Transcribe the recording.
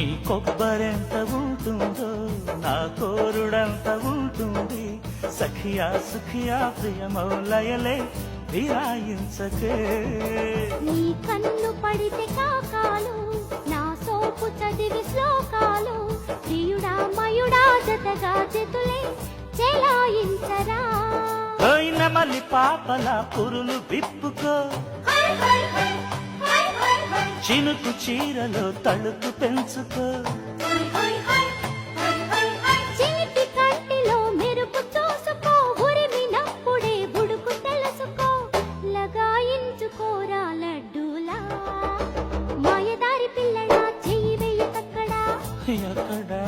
నీ కొబ్బరెంత ఉంటుందో నా కోరుడంత ఉంటుంది. సఖియా సుఖియా ప్రియమౌలయలే విరాయించకే. నీ కన్ను పడితే కాకాలు, నా సోపు చదివి శ్లోకాలు, ప్రియుడా మయుడా జతగా జతులే చెలాయించరా. నెమలి పాపల పురులు విప్పుకో, చినుకు చీరలో తళుకు పెంచుకో. చిలిపి కంటిలో మెరుపు చూసుకో, ఉరిమినప్పుడే బుడుకు తెలుసుకో. లగాయించుకోరా లడ్డూలా, మాయదారి పిల్లడా చెయ్యి వెయ్యి తక్కడా. ఎక్కడా